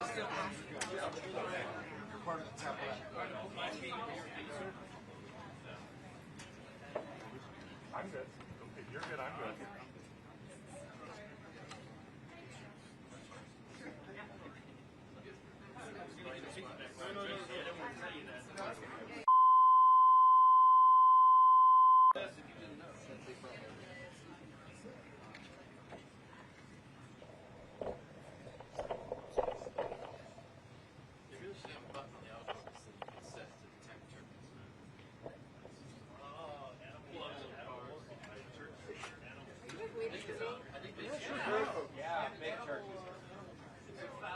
Part of the tablet. I'm good. Okay, you're good. I'm good. Yeah, big turkeys. It's 1,000.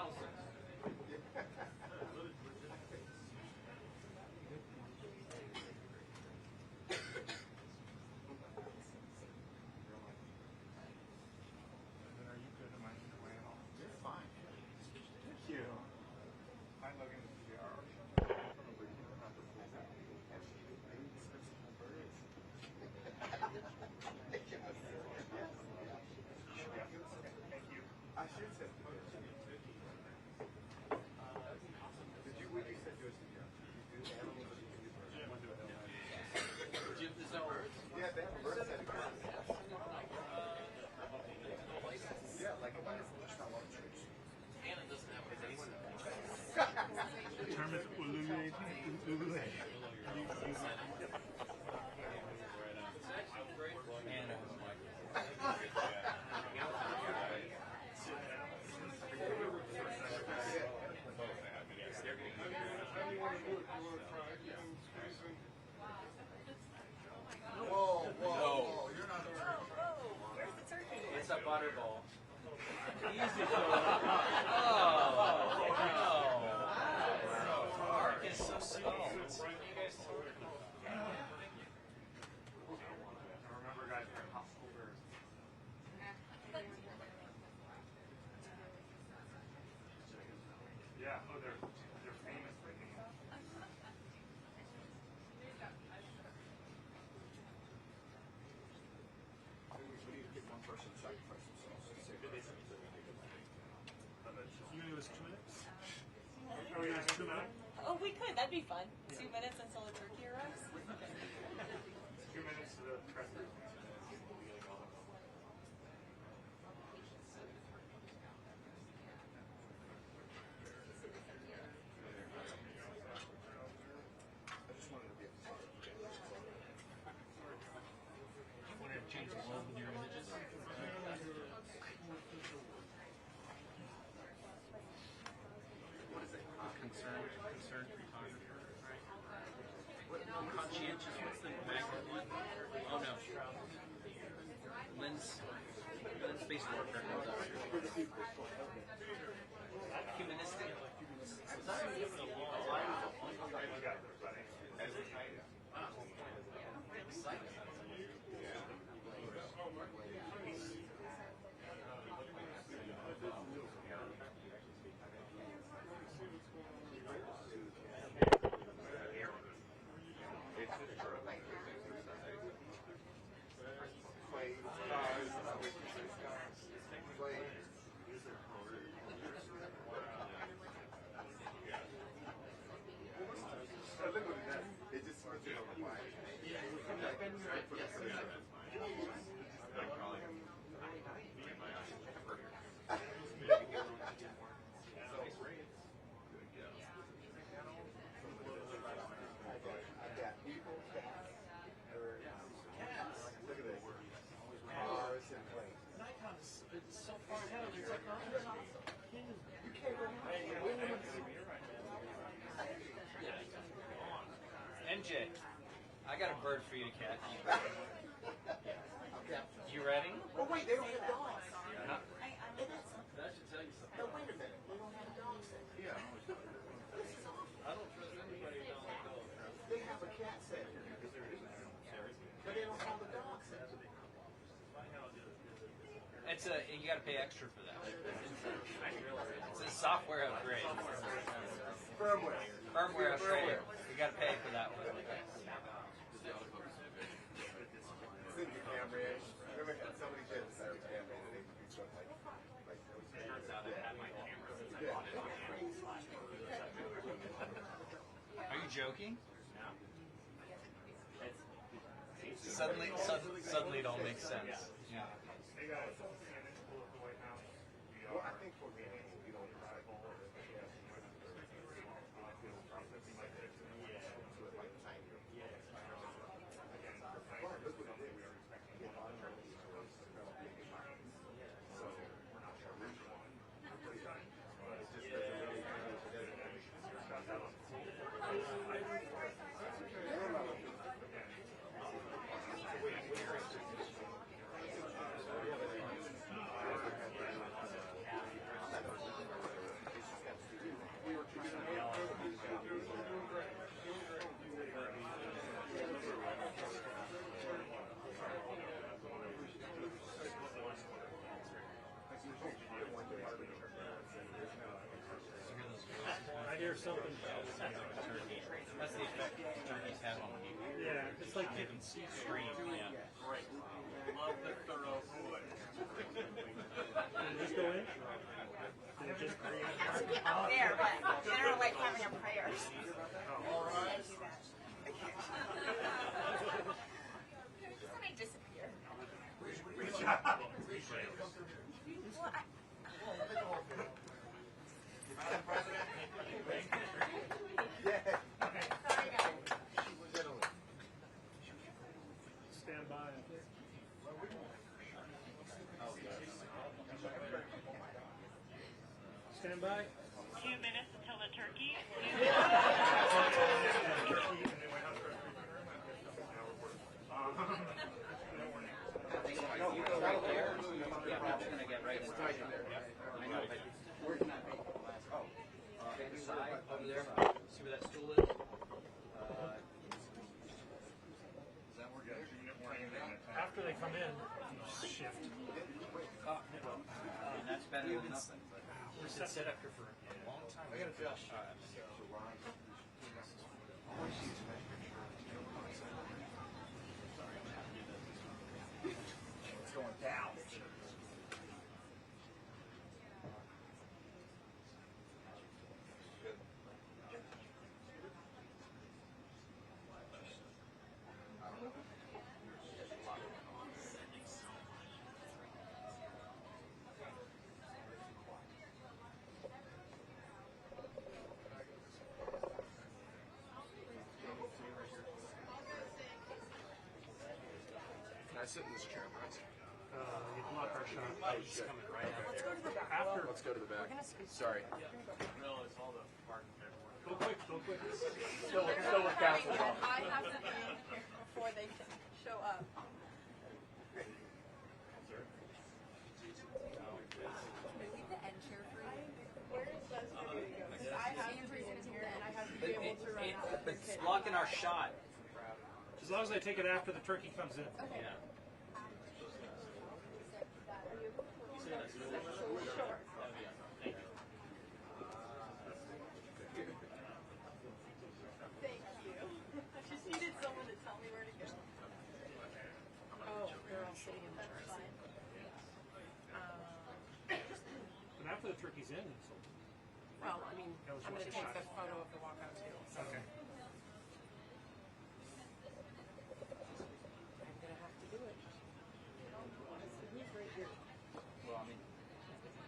Are you good? Am I in the way at all? You're fine. Thank you. Hi, Logan. We are. Thank you. I should have said did you, when you said yours, did you do animals or did you do birds? Is that birds? Yeah, they have a bird setting. Yeah, like if I just not one church. Anna doesn't have a face. The term is ulule. Anna. Whoa, whoa, you're not a turkey. Where's the turkey? It's a butterball. Easy. Mark is so sweet. Remember, guys, we're in hostile birds. Yeah. Oh, they're famous for being. We need to get one person to sacrifice themselves. You gonna give us 2 minutes? Are we gonna have 2 minutes? Oh, we could. That'd be fun. 2 minutes until the turkey arrives. 2 minutes to the press. I just wanted to be a part of it. You want to change the world with your images? What is it? Concerned photographer, right? Conscientious, what's the magnet one? Oh no. Lens-based warfare comes up. Humanistic. It just sort of why. I've got people, cats, look at this. Cars and planes. Nikon is so far ahead of their technology. You can't go MJ, I got a bird for you to catch. Okay. You ready? Oh wait, they don't have dogs. That should tell you something. No, wait a minute. They don't have dogs there. Yeah. This is awful. I don't trust anybody who don't like dogs. They have a cat set here. But they don't have a dog set. It's you got to pay extra for that. It's a software upgrade. Firmware. Firmware upgrade. You got to pay for that one. It's in your camera. Remember, somebody did this out of camera and they could do stuff like Turns out I had my camera since I bought it. joking? Suddenly it all makes sense. Yeah. Hey guys, and it's full of the White House. Well, I think for me, you know, I hear something. That's the effect turkeys have on people. Yeah, it's like They can see scream. Yeah. Love the thorough food. Did it just go in? Did it just create? Out there, but I don't like having your prayers. All right. Just let me disappear. Good job. Well, Madam President. sorry, guys. Stand by. Stand by. 2 minutes until the turkey. You go right there. Yeah, I'm just gonna get right in there. I know, but the side over there. See where that stool is? After they come in, shift. And that's better than nothing. We set up here for a long time. I gotta tell. It's going down. Can I sit in this chair, Brett? You block our shot. He's coming right Let's go to the back. After. Let's go to the back. We're gonna scoot. Sorry. Realize all the parking paperwork. Go quick, go quick. Still with council. I have to be here before they can show up. Leave the end chair free. Where is those? I have to be in here and I have to be able to run out. But it's blocking our shot. As long as I take it after the turkey comes in. Yeah. Thank you. I just needed someone to tell me where to go. Oh, they're all sitting in the chairs. But after the turkey's in, it's Well, I mean, That was I'm going to just a take shot. the photo of the walkout too. So okay. I'm going to have to do it. Well, I mean,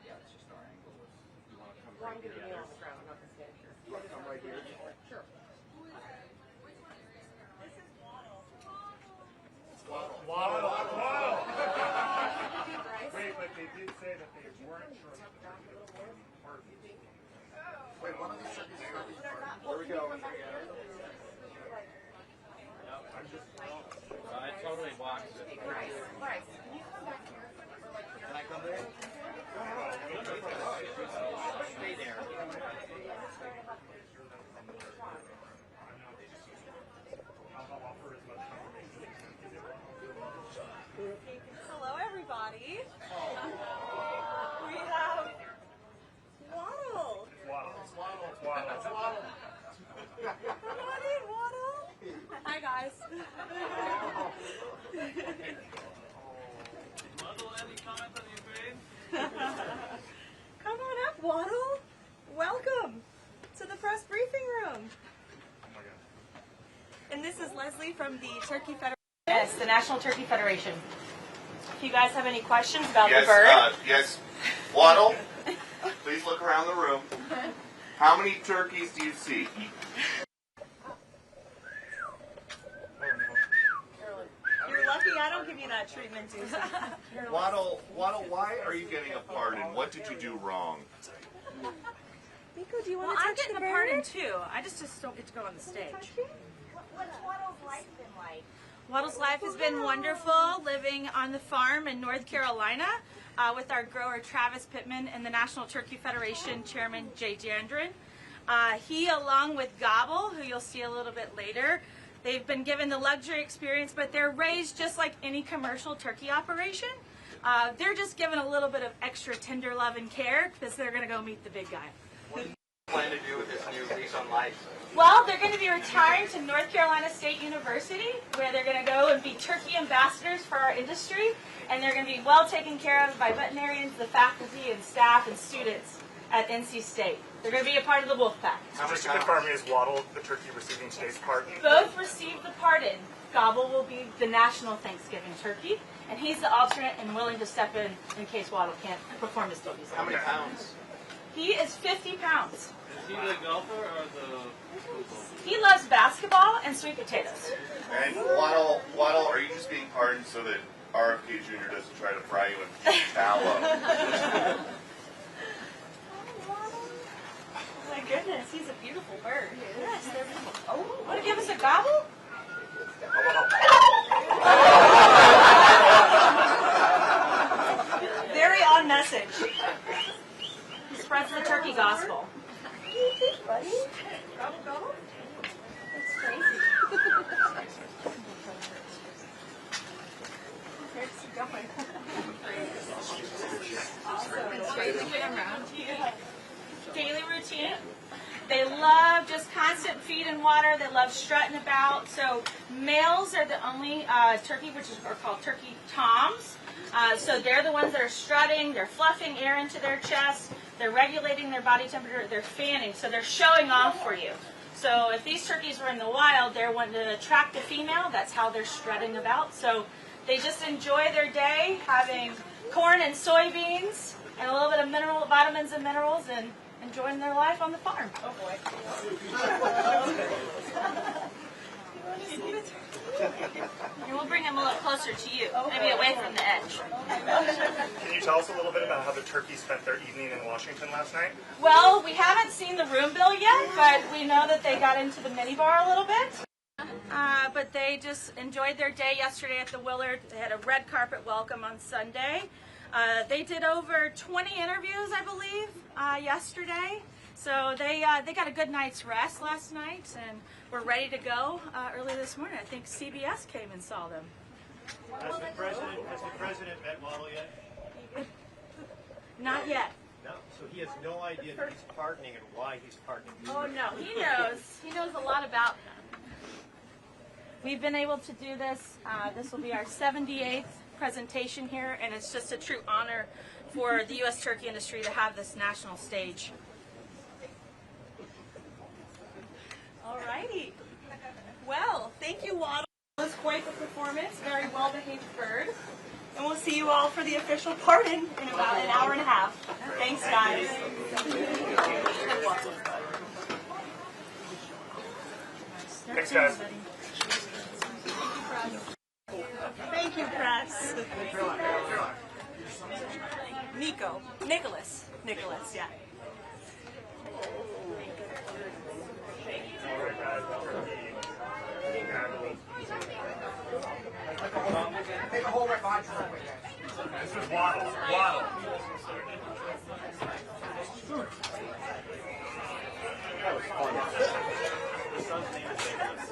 yeah, it's just our angle. You want to come Well, I'm right going to here. kneel on the ground. I'm not going to stand here. You want to come right here? Sure. Waddle. Bryce? Wait, but they did say that they weren't sure if the turkey was going to be part of it. Wait, one of these turkeys is going to be part. There we go. I'm just. I totally blocked it. Hey, Bryce, can you come back here? Or like here? Can I come there? Stay there. I'll offer as much information as you Hello, everybody. We have Waddle. Waddle. It's Waddle. It's Waddle. It's Waddle. Come on in, Waddle. Hi, guys. Waddle, any comments on your grade? Come on up, Waddle. Welcome to the press briefing room. Oh my God. is Leslie from the Turkey Federation. Yes, the National Turkey Federation. If you guys have any questions about the bird. Yes. Waddle, please look around the room. How many turkeys do you see? You're lucky I don't give you that treatment, Susan. Waddle, why are you getting a pardon? What did you do wrong? Nico, do you want Well, to I'm touch getting the a bird? pardon too. I just don't get to go on the stage. What's Waddle's life been like? Waddle's life has been wonderful, living on the farm in North Carolina with our grower Travis Pittman and the National Turkey Federation Chairman Jay Jandren. He, along with Gobble, who you'll see a little bit later, they've been given the luxury experience, but they're raised just like any commercial turkey operation. They're just given a little bit of extra tender love and care because they're going to go meet the big guy. What do you plan to do with this new lease on life? Well, they're going to be retiring to North Carolina State University, where they're going to go and be turkey ambassadors for our industry, and they're going to be well taken care of by veterinarians, the faculty and staff and students at NC State. They're going to be a part of the wolf pack. Just to confirm, is Waddle the turkey receiving today's pardon? Both received the pardon. Gobble will be the national Thanksgiving turkey, and he's the alternate and willing to step in case Waddle can't perform his duties. How many pounds? He is 50 pounds. Is he the golfer or the... He loves basketball and sweet potatoes. And Waddle, are you just being pardoned so that RFK Jr. doesn't try to fry you in tallow? My goodness, he's a beautiful bird. Yes, they're beautiful. Oh, want to give us a gobble? Very on message. He spreads the turkey gospel. What do you think, buddy? Gobble, gobble? That's crazy. Where's he going? Daily routine. They love just constant feed and water. They love strutting about. So males are the only turkey, which are called turkey toms. So they're the ones that are strutting. They're fluffing air into their chest. They're regulating their body temperature. They're fanning. So they're showing off for you. So if these turkeys were in the wild, they're wanting to attract a female. That's how they're strutting about. So they just enjoy their day having corn and soybeans and a little bit of vitamins and minerals and enjoying their life on the farm. Oh boy. And we'll bring him a little closer to you, maybe away from the edge. Can you tell us a little bit about how the turkeys spent their evening in Washington last night? Well, we haven't seen the room bill yet, but we know that they got into the minibar a little bit. But they just enjoyed their day yesterday at the Willard. They had a red carpet welcome on Sunday. They did over 20 interviews, I believe, yesterday. So they got a good night's rest last night, and we're ready to go early this morning. I think CBS came and saw them. Has the president met Waddle yet? Not yet. No. So he has no idea that he's pardoning and why he's pardoning. Oh no, he knows. He knows a lot about them. We've been able to do this. This will be our 78th presentation here, and it's just a true honor for the U.S. turkey industry to have this national stage. All righty. Well, thank you, Waddle. It was quite the performance. Very well-behaved bird. And we'll see you all for the official pardon in about an hour and a half. Thanks, guys. Thanks, guys. Thank you, press. Nicholas, yeah. Take a hold right behind you. This is Waddle. That was fun. The son's name is Nicholas.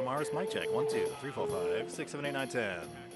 Mars, mic check. 1, 2, 3, 4, 5, 6, 7, 8, 9, 10.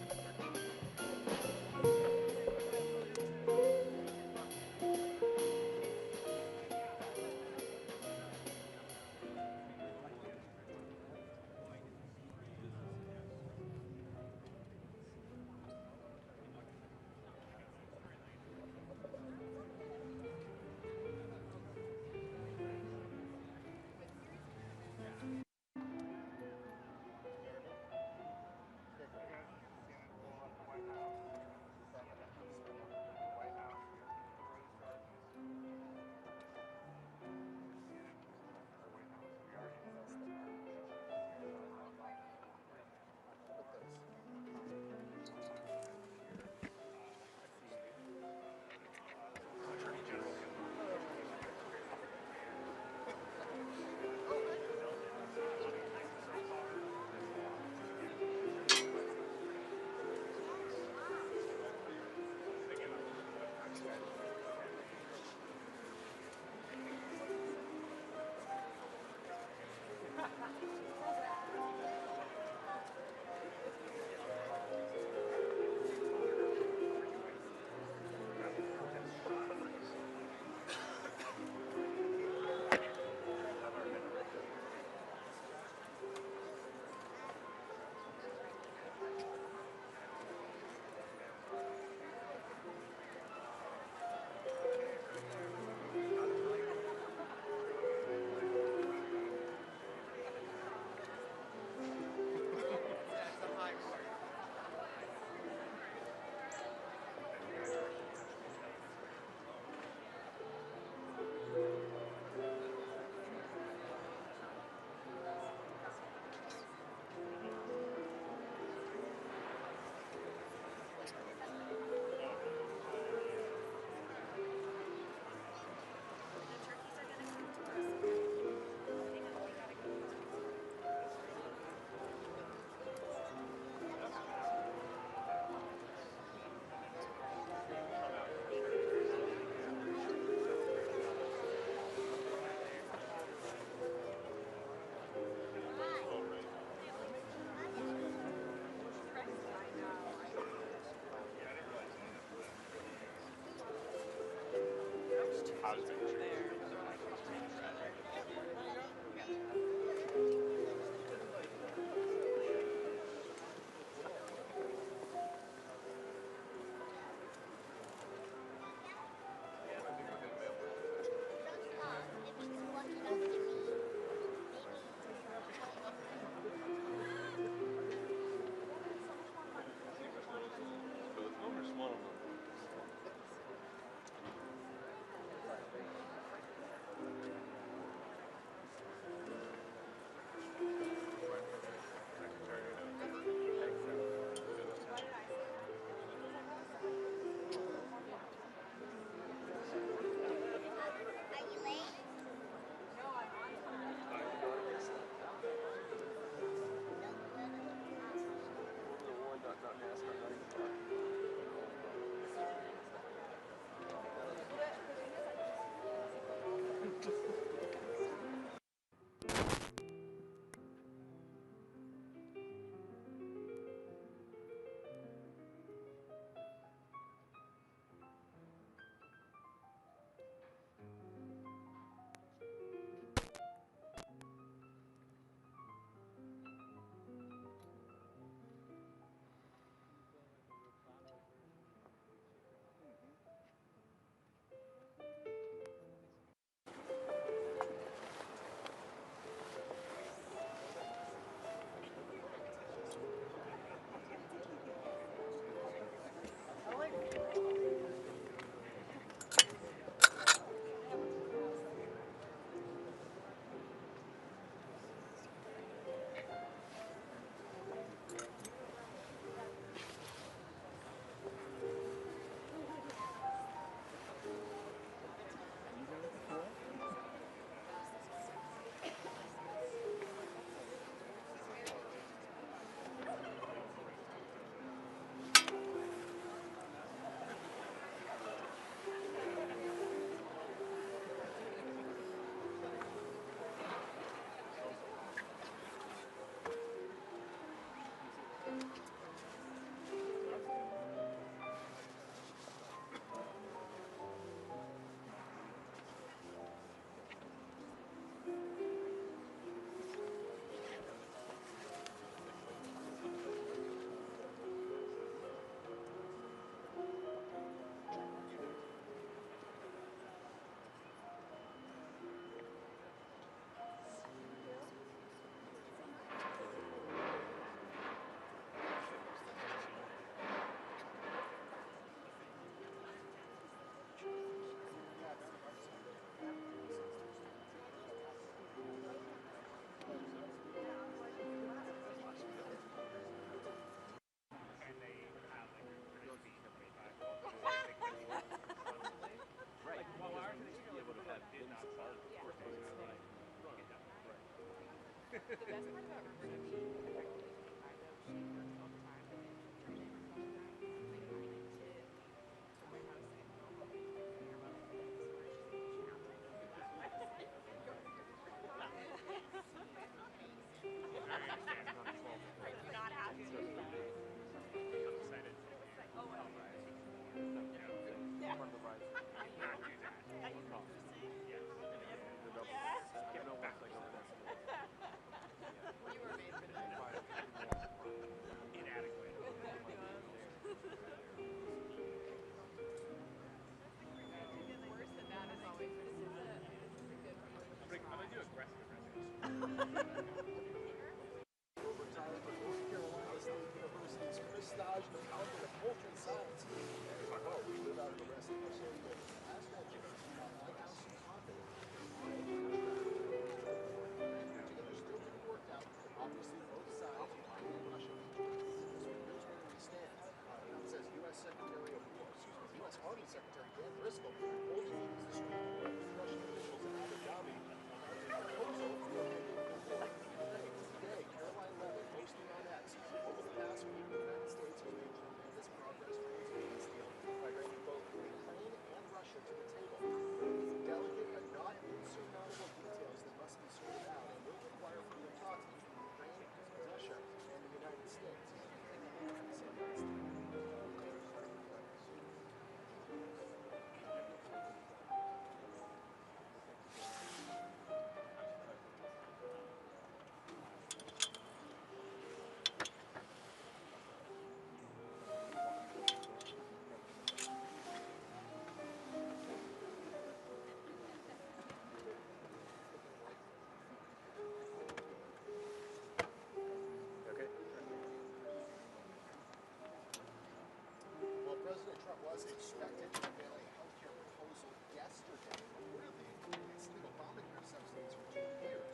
Well, President Trump was expected to unveil a health care proposal yesterday. Reportedly, it's legal Obamacare subsidies for 2 years.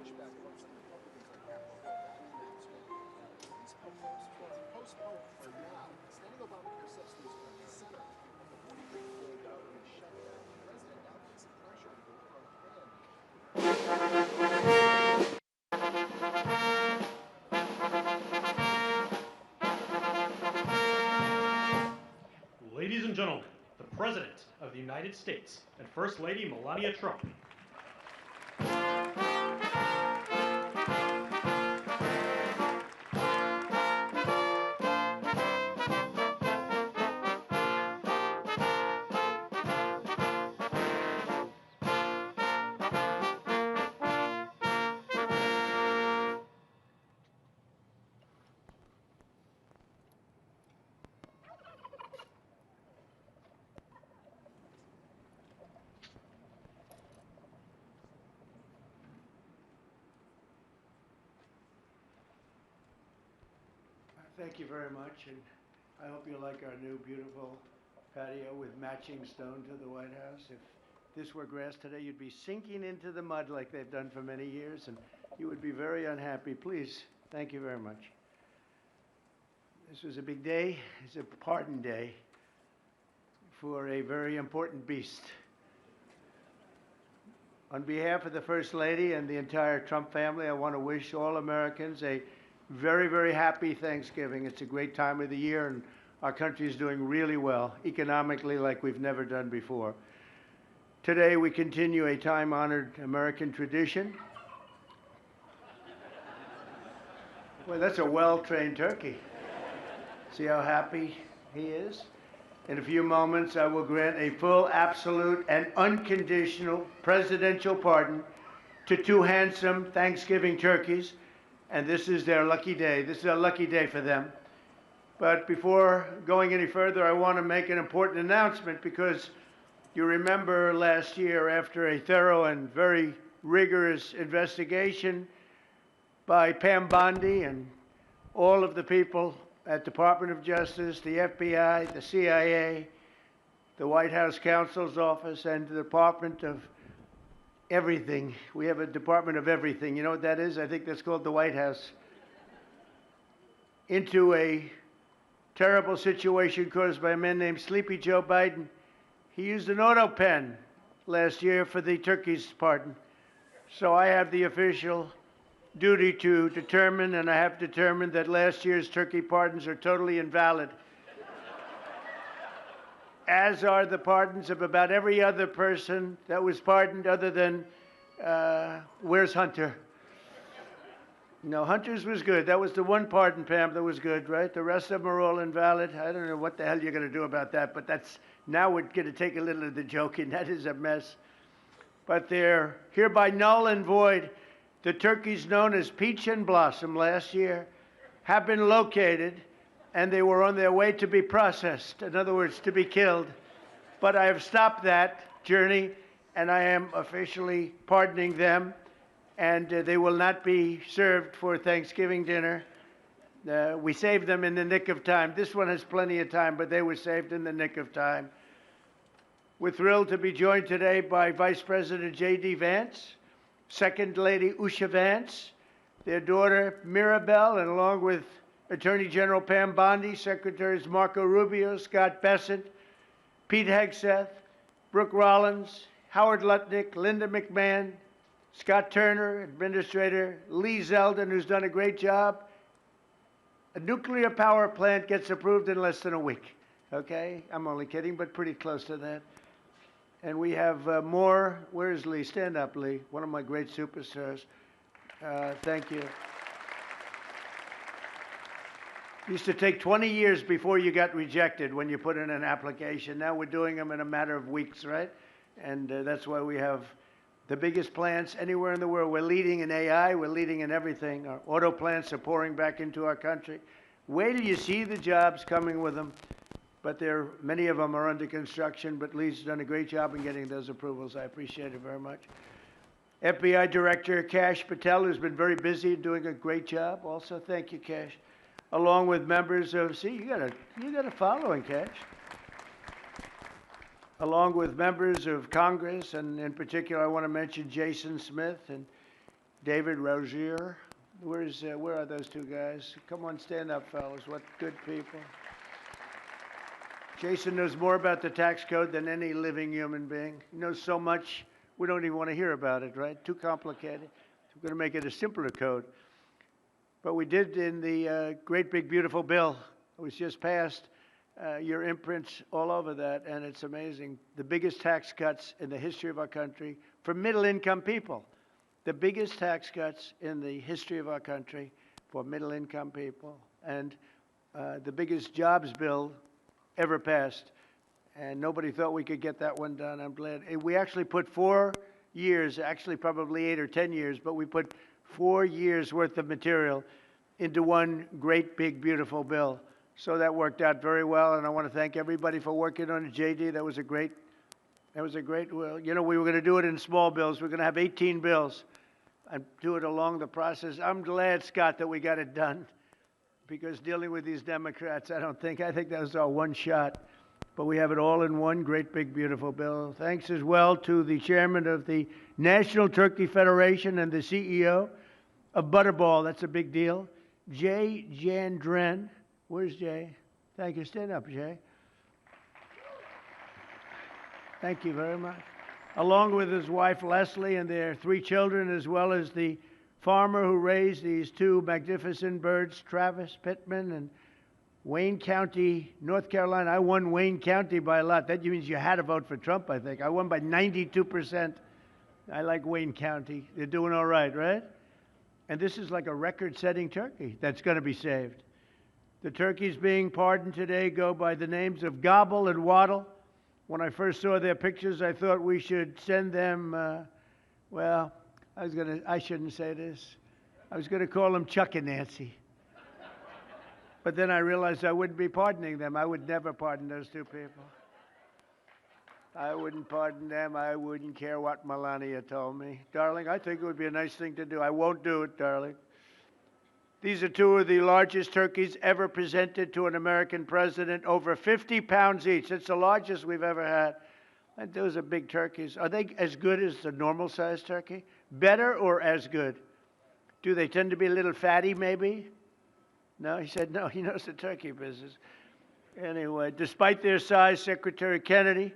Pushback from some Republicans on Capitol Hill that announcement. These postponed for now. Extending Obamacare subsidies from the center of the $43 billion government shutdown. The president now facing pressure to deliver on a plan. Ladies and gentlemen, the President of the United States and First Lady Melania Trump. Thank you very much, and I hope you like our new beautiful patio with matching stone to the White House. If this were grass today, you'd be sinking into the mud like they've done for many years, and you would be very unhappy. Please, thank you very much. This was a big day. It's a pardon day for a very important beast. On behalf of the First Lady and the entire Trump family, I want to wish all Americans a very, very happy Thanksgiving. It's a great time of the year, and our country is doing really well, economically, like we've never done before. Today, we continue a time-honored American tradition. Well, that's a well-trained turkey. See how happy he is? In a few moments, I will grant a full, absolute, and unconditional presidential pardon to 2 handsome Thanksgiving turkeys. And this is their lucky day. This is a lucky day for them. But before going any further, I want to make an important announcement, because you remember last year, after a thorough and very rigorous investigation by Pam Bondi and all of the people at Department of Justice, the FBI, the CIA, the White House Counsel's Office, and the Department of Everything. We have a Department of Everything. You know what that is? I think that's called the White House. Into a terrible situation caused by a man named Sleepy Joe Biden. He used an auto pen last year for the turkey's pardon. So I have the official duty to determine, and I have determined, that last year's turkey pardons are totally invalid, as are the pardons of about every other person that was pardoned other than, where's Hunter? No, Hunter's was good. That was the one pardon, Pam, that was good, right? The rest of them are all invalid. I don't know what the hell you're going to do about that, but that's, now we're going to take a little of the joking. That is a mess. But they're hereby null and void. The turkeys known as Peach and Blossom last year have been located, and they were on their way to be processed. In other words, to be killed. But I have stopped that journey, and I am officially pardoning them. And they will not be served for Thanksgiving dinner. We saved them in the nick of time. This one has plenty of time, but they were saved in the nick of time. We're thrilled to be joined today by Vice President J.D. Vance, Second Lady Usha Vance, their daughter Mirabelle, and along with Attorney General Pam Bondi, Secretaries Marco Rubio, Scott Bessent, Pete Hegseth, Brooke Rollins, Howard Lutnick, Linda McMahon, Scott Turner, Administrator Lee Zeldin, who's done a great job. A nuclear power plant gets approved in less than a week. Okay? I'm only kidding, but pretty close to that. And we have more. Where's Lee? Stand up, Lee. One of my great superstars. Thank you. It used to take 20 years before you got rejected when you put in an application. Now we're doing them in a matter of weeks, right? And that's why we have the biggest plants anywhere in the world. We're leading in AI. We're leading in everything. Our auto plants are pouring back into our country. Wait till you see the jobs coming with them. But many of them are under construction. But Lee's done a great job in getting those approvals. I appreciate it very much. FBI Director Kash Patel, who's been very busy doing a great job. Also, thank you, Kash. Along with members of, see, you got a following, Kash. Along with members of Congress, and in particular, I want to mention Jason Smith and David Rozier. Where are those two guys? Come on, stand up, fellas. What good people. Jason knows more about the tax code than any living human being. He knows so much, we don't even want to hear about it, right? Too complicated. We're going to make it a simpler code. But we did in the great big beautiful bill that was just passed, your imprints all over that, and it's amazing. The biggest tax cuts in the history of our country for middle-income people. The biggest tax cuts in the history of our country for middle-income people. And the biggest jobs bill ever passed. And nobody thought we could get that one done. I'm glad. We actually put 4 years, actually probably 8 or 10 years, but we put 4 years worth of material into one great big beautiful bill. So that worked out very well, and I want to thank everybody for working on it. JD, that was a great, well, you know, we were going to do it in small bills. We're going to have 18 bills and do it along the process. I'm glad, Scott, that we got it done, because dealing with these Democrats, I think that was our one shot. But we have it all in one great big beautiful bill. Thanks as well to the chairman of the National Turkey Federation and the CEO of Butterball. That's a big deal. Jay Jandren. Where's Jay? Thank you. Stand up, Jay. Thank you very much. Along with his wife, Leslie, and their 3 children, as well as the farmer who raised these 2 magnificent birds, Travis Pittman, and Wayne County, North Carolina. I won Wayne County by a lot. That means you had to vote for Trump, I think. I won by 92%. I like Wayne County. They're doing all right, right? And this is like a record-setting turkey that's going to be saved. The turkeys being pardoned today go by the names of Gobble and Waddle. When I first saw their pictures, I thought we should send them, well, I shouldn't say this. I was going to call them Chuck and Nancy. But then I realized I wouldn't be pardoning them. I would never pardon those 2 people. I wouldn't pardon them. I wouldn't care what Melania told me. Darling, I think it would be a nice thing to do. I won't do it, darling. These are 2 of the largest turkeys ever presented to an American president, over 50 pounds each. It's the largest we've ever had. And those are big turkeys. Are they as good as the normal-sized turkey? Better or as good? Do they tend to be a little fatty, maybe? No, he said no. He knows the turkey business. Anyway, despite their size, Secretary Kennedy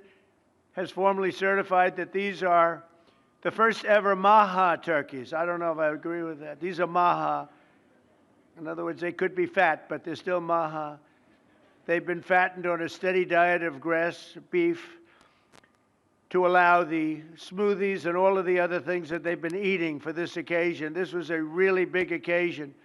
has formally certified that these are the first ever Maha turkeys. I don't know if I agree with that. These are Maha. In other words, they could be fat, but they're still Maha. They've been fattened on a steady diet of grass, beef, to allow the smoothies and all of the other things that they've been eating for this occasion. This was a really big occasion,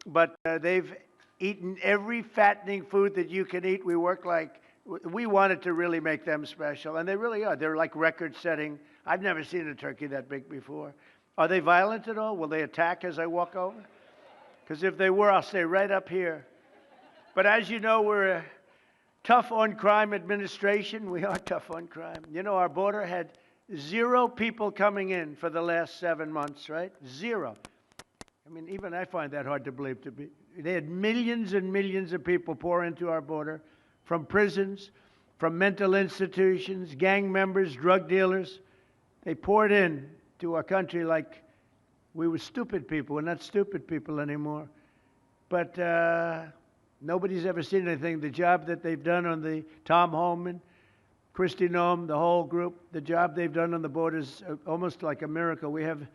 but they've eaten every fattening food that you can eat. We wanted to really make them special, and they really are. They're like record-setting. I've never seen a turkey that big before. Are they violent at all? Will they attack as I walk over? Because if they were, I'll stay right up here. But as you know, we're a tough on crime administration. We are tough on crime. You know, our border had 0 people coming in for the last 7 months, right? 0. I mean, even I find that hard to believe to be. They had millions and millions of people pour into our border from prisons, from mental institutions, gang members, drug dealers. They poured in to our country like we were stupid people. We're not stupid people anymore. But nobody's ever seen anything. The job that they've done on the Tom Homan, Kristi Noem, the whole group, the job they've done on the border is almost like a miracle. We have,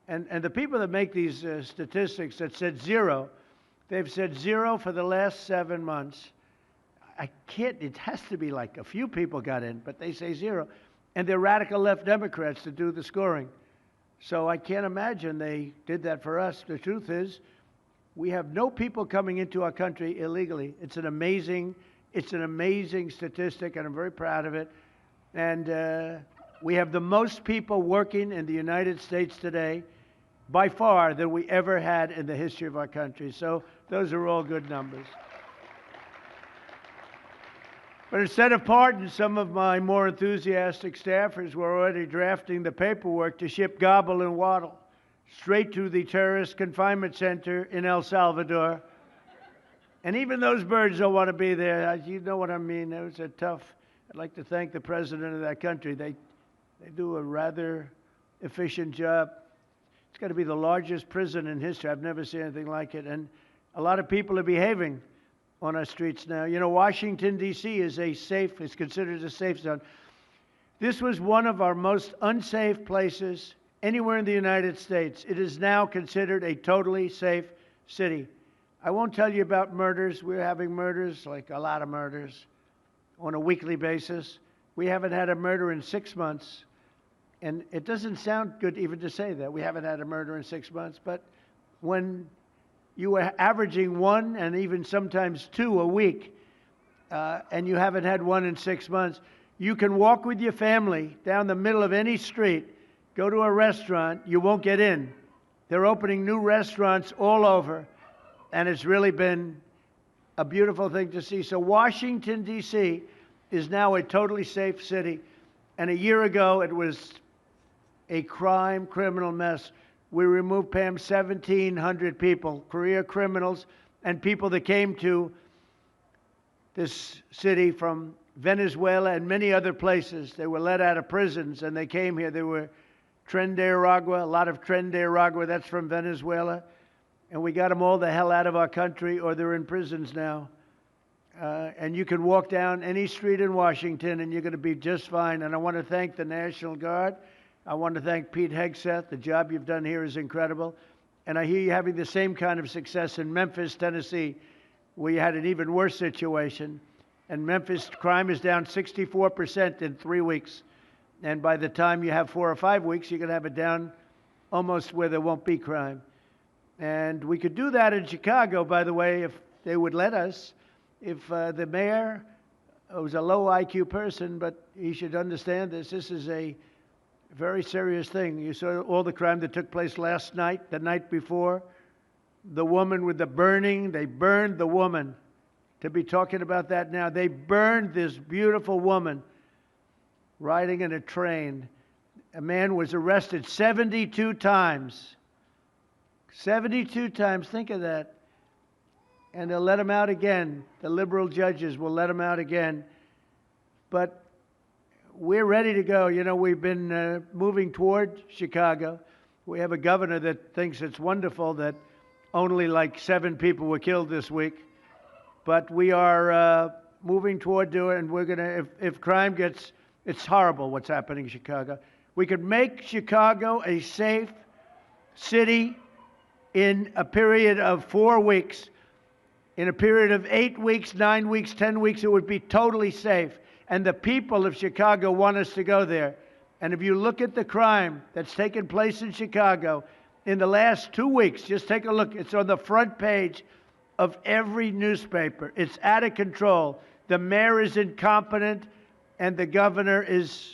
and the people that make these statistics that said 0, they've said 0 for the last 7 months. I can't, it has to be like a few people got in, but they say 0. And they're radical left Democrats to do the scoring. So I can't imagine they did that for us. The truth is, we have no people coming into our country illegally. It's an amazing statistic, and I'm very proud of it. And we have the most people working in the United States today, by far, than we ever had in the history of our country. So those are all good numbers. But instead of pardons, some of my more enthusiastic staffers were already drafting the paperwork to ship Gobble and Waddle straight to the terrorist confinement center in El Salvador. And even those birds don't want to be there. You know what I mean? It was a tough. I'd like to thank the president of that country. They do a rather efficient job. It's got to be the largest prison in history. I've never seen anything like it. And a lot of people are behaving on our streets now. You know, Washington, D.C. is considered a safe zone. This was one of our most unsafe places anywhere in the United States. It is now considered a totally safe city. I won't tell you about murders. We're having murders, like a lot of murders, on a weekly basis. We haven't had a murder in 6 months. And it doesn't sound good even to say that. We haven't had a murder in 6 months. But when you are averaging 1 and even sometimes 2 a week, and you haven't had 1 in 6 months, you can walk with your family down the middle of any street, go to a restaurant, you won't get in. They're opening new restaurants all over, and it's really been a beautiful thing to see. So Washington, D.C. is now a totally safe city. And a year ago, it was a criminal mess. We removed, Pam, 1,700 people, career criminals, and people that came to this city from Venezuela and many other places. They were let out of prisons, and they came here. They were Tren de Aragua, a lot of Tren de Aragua, that's from Venezuela. And we got them all the hell out of our country, or they're in prisons now. And you can walk down any street in Washington, and you're going to be just fine. And I want to thank the National Guard. I want to thank Pete Hegseth. The job you've done here is incredible. And I hear you having the same kind of success in Memphis, Tennessee, where you had an even worse situation. And Memphis crime is down 64% in 3 weeks. And by the time you have 4 or 5 weeks, you're going to have it down almost where there won't be crime. And we could do that in Chicago, by the way, if they would let us. If the mayor was a low IQ person, but he should understand this. This is a very serious thing. You saw all the crime that took place last night, the night before. The woman with the burning, they burned the woman. To be talking about that now, they burned this beautiful woman riding in a train. A man was arrested 72 times. 72 times, think of that. And they'll let him out again. The liberal judges will let him out again. But we're ready to go. You know, we've been moving toward Chicago. We have a governor that thinks it's wonderful that only like 7 people were killed this week. But we are moving toward doing it, and we're going to, if crime gets, it's horrible what's happening in Chicago. We could make Chicago a safe city in a period of 4 weeks. In a period of 8 weeks, 9 weeks, 10 weeks, it would be totally safe. And the people of Chicago want us to go there. And if you look at the crime that's taken place in Chicago in the last 2 weeks, just take a look. It's on the front page of every newspaper. It's out of control. The mayor is incompetent, and the governor is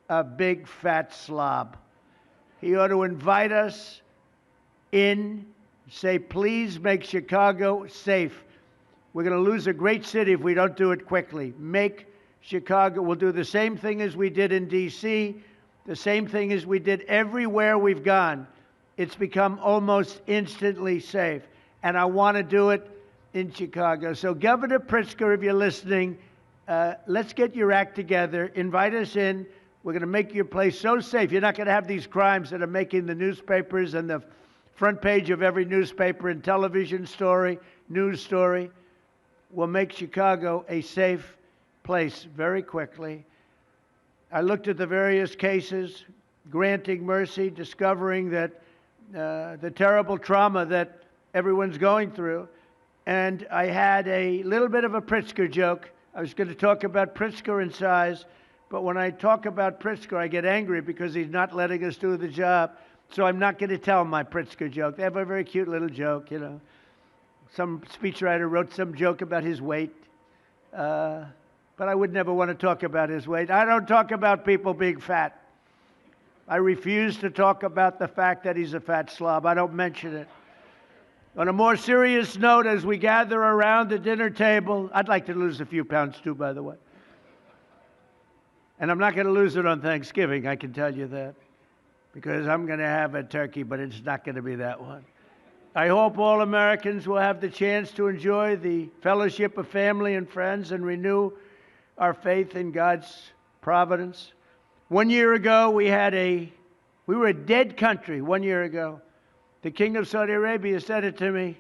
a big fat slob. He ought to invite us in, say, please make Chicago safe. We're going to lose a great city if we don't do it quickly. Make Chicago, we'll do the same thing as we did in D.C., the same thing as we did everywhere we've gone. It's become almost instantly safe. And I want to do it in Chicago. So Governor Pritzker, if you're listening, let's get your act together. Invite us in. We're going to make your place so safe. You're not going to have these crimes that are making the newspapers and the front page of every newspaper and television story, news story. We'll make Chicago a safe place very quickly. I looked at the various cases, granting mercy, discovering that the terrible trauma that everyone's going through. And I had a little bit of a Pritzker joke. I was going to talk about Pritzker and size, but when I talk about Pritzker, I get angry because he's not letting us do the job. So I'm not going to tell my Pritzker joke. They have a very cute little joke, you know. Some speechwriter wrote some joke about his weight. But I would never want to talk about his weight. I don't talk about people being fat. I refuse to talk about the fact that he's a fat slob. I don't mention it. On a more serious note, as we gather around the dinner table, I'd like to lose a few pounds too, by the way. And I'm not going to lose it on Thanksgiving, I can tell you that. Because I'm going to have a turkey, but it's not going to be that one. I hope all Americans will have the chance to enjoy the fellowship of family and friends and renew our faith in God's providence. 1 year ago, we were a dead country 1 year ago. The King of Saudi Arabia said it to me.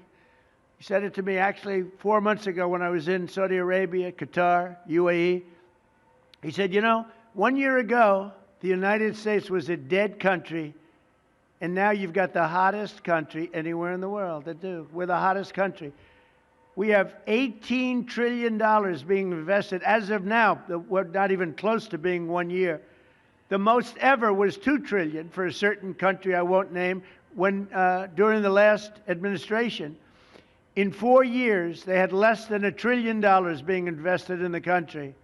He said it to me actually 4 months ago when I was in Saudi Arabia, Qatar, UAE. He said, you know, 1 year ago, the United States was a dead country, and now you've got the hottest country anywhere in the world. We're the hottest country. We have $18 trillion being invested. As of now, we're not even close to being 1 year. The most ever was $2 trillion for a certain country I won't name during the last administration. In 4 years, they had less than $1 trillion being invested in the country.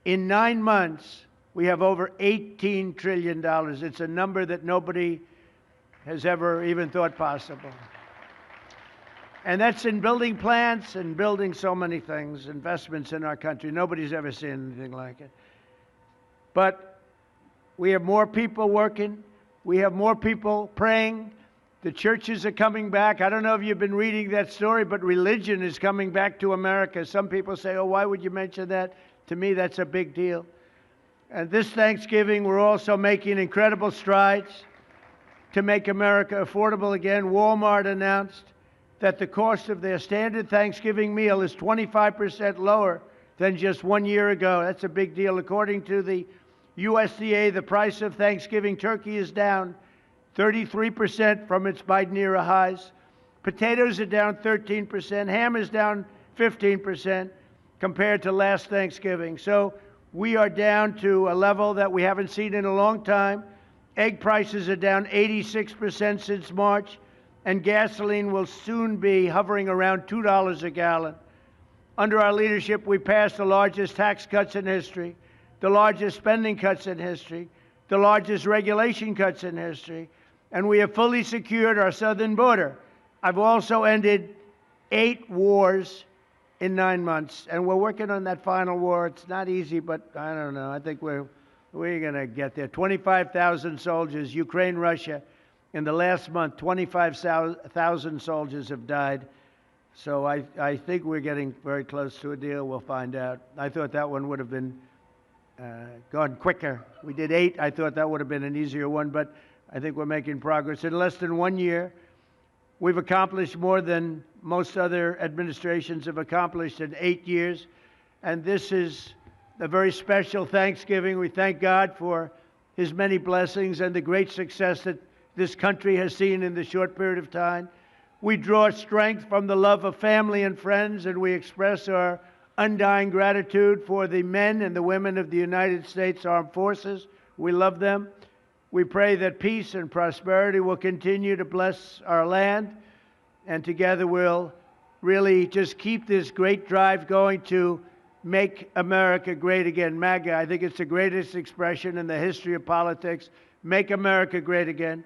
In 9 months, we have over $18 trillion. It's a number that nobody has ever even thought possible. And that's in building plants and building so many things, investments in our country. Nobody's ever seen anything like it. But we have more people working. We have more people praying. The churches are coming back. I don't know if you've been reading that story, but religion is coming back to America. Some people say, oh, why would you mention that? To me, that's a big deal. And this Thanksgiving, we're also making incredible strides to make America affordable again. Walmart announced that the cost of their standard Thanksgiving meal is 25% lower than just 1 year ago. That's a big deal. According to the USDA, the price of Thanksgiving turkey is down 33% from its Biden-era highs. Potatoes are down 13%. Ham is down 15% compared to last Thanksgiving. So we are down to a level that we haven't seen in a long time. Egg prices are down 86% since March. And gasoline will soon be hovering around $2 a gallon. Under our leadership, we passed the largest tax cuts in history, the largest spending cuts in history, the largest regulation cuts in history, and we have fully secured our southern border. I've also ended 8 wars in 9 months, and we're working on that final war. It's not easy, but I don't know. I think we're going to get there. 25,000 soldiers, Ukraine, Russia. In the last month, 25,000 soldiers have died. So I think we're getting very close to a deal. We'll find out. I thought that one would have been gone quicker. We did 8. I thought that would have been an easier one, but I think we're making progress. In less than 1 year, we've accomplished more than most other administrations have accomplished in 8 years. And this is a very special Thanksgiving. We thank God for his many blessings and the great success that this country has seen in the short period of time. We draw strength from the love of family and friends, and we express our undying gratitude for the men and the women of the United States Armed Forces. We love them. We pray that peace and prosperity will continue to bless our land, and together we'll really just keep this great drive going to make America great again. MAGA, I think it's the greatest expression in the history of politics. Make America great again.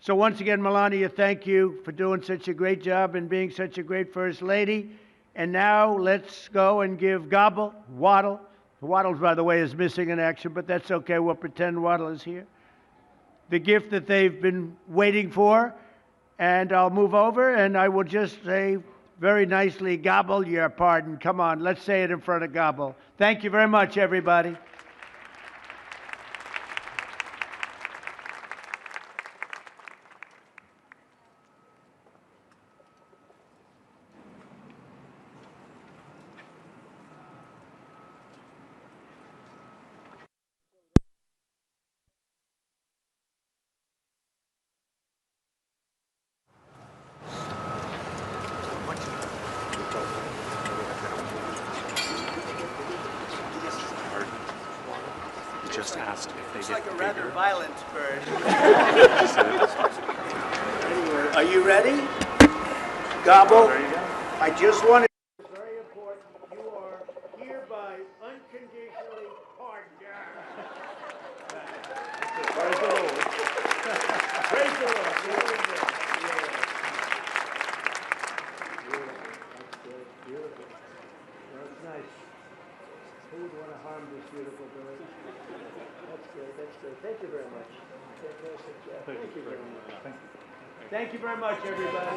So once again, Melania, thank you for doing such a great job and being such a great First Lady. And now let's go and give Gobble, Waddle. Waddle, by the way, is missing in action, but that's okay. We'll pretend Waddle is here. The gift that they've been waiting for. And I'll move over and I will just say very nicely, Gobble, your pardon. Come on, let's say it in front of Gobble. Thank you very much, everybody. Just asked if they It's get like a bigger. rather violent bird. Are you ready? Gobble, There you go. I just wanted. It's very important. You are hereby unconditionally pardoned. Praise the Lord. Praise the Lord. Beautiful. That's nice. Who would want to harm this beautiful bird? That's good. That's good. Thank you very much. Fantastic job. Thank you very much. Thank you very much, everybody.